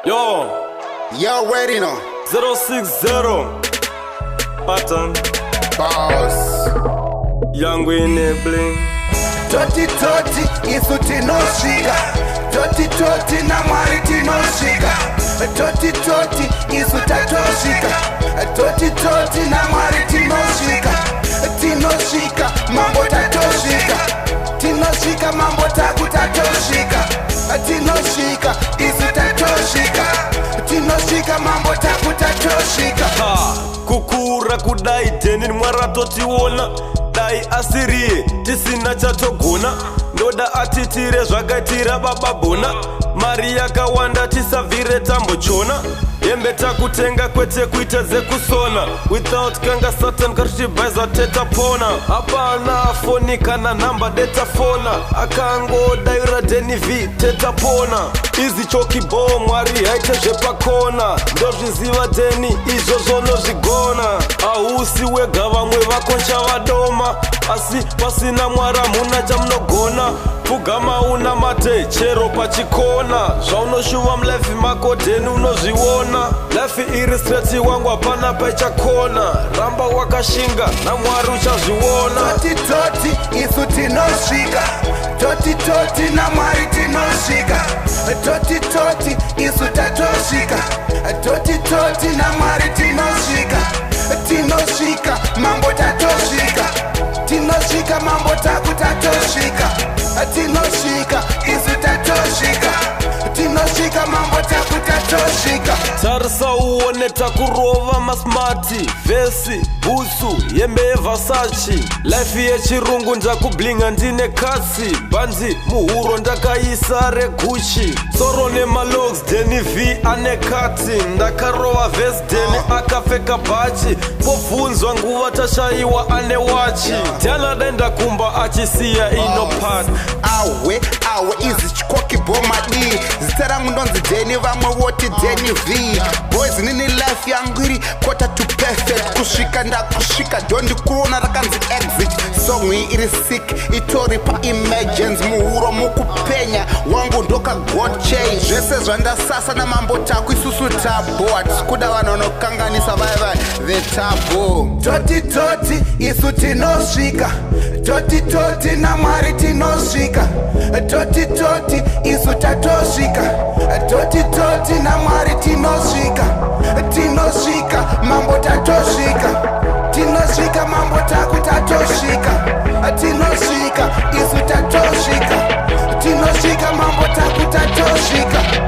Yo, You already know. 060 Pattern Boss. Young enabling. Toti isu tinosvika. Toti na Mwari tinosvika. Toti isu tatosvika. Toti na Mwari tinosvika. Tinosvika mambo tatosvika. Tinosvika mambo taku tatosvika. Tinosvika isu tatosvika. Tinosvika mambo taku tatosvika. Kukura kudai deni mwara totiona. Dai asiri tisina chatogona. Ndoda atitire zvakaitira bababona. Mari yakawanda tisavhire tambochona. Yembe takutenga kwete kuita zekusona. Without kanga Satan karishibaiza teta pona. Hapana foni kana namba data fona. Akango daira DennyV teta pona. Izi choki bo Mwari haite zvepakona. Ndozviziva deni izvo zvonozvigona. Ausi wega vamwe vakoncha vadoma. Asi pasina Mwara muna chamunogona. Pfugama una mate chero pachikona. Zvaunoshuva mulife mako deni unozviona. Life iri straight wangu hapana paichakona. Ramba wakashinga na Mwari uchazviona. Toti isu tinosvika. Toti na Mwari tinosvika. Toti isu tatosvika. Toti na Mwari tinosvika. Tinosvika mambo tatosvika. Tinosvika mambo taku tatosvika. Tinosvika isu tatosvika. Tinosvika mambo taku tatosvika. Tarisa uone takurova masmati. Vesi, busu, yembe Versace. Life yechirungu ndakublinga ndine katsi. Bandi, muhuro ndakaisa reguchi. Soro nemalogs, DennyV ane kati. Ndakarova vest deni akapfeka bhachi. Pobvunzwa nguva tashaiwa ane wachi. Tiana denda kumba achisiya ino part. Awe izi chikoki bomadi. Zita rangu ndonzi Deni vamwe woti DennyV. Boys nini life yangu iri quarter to perfect. Kusvika ndakusvika dondi kuona rakanzi exit. Song hii iri sick itori pa emergence. Muhuro mukupenya wangu ndoka god change. Zvese zvandasasa na mambo taku isusu tabo. Atikuda vanonokanganisa vaiva the tabo. Toti isu tinosvika. Toti na Mwari tinosvika. Toti isu tatosvika. Toti na Mwari tinosvika. Tinosvika mambo tatosvika. Tinosvika mambo taku tatosvika. Tinosvika isu tatosvika. Tinosvika mambo taku tatosvika.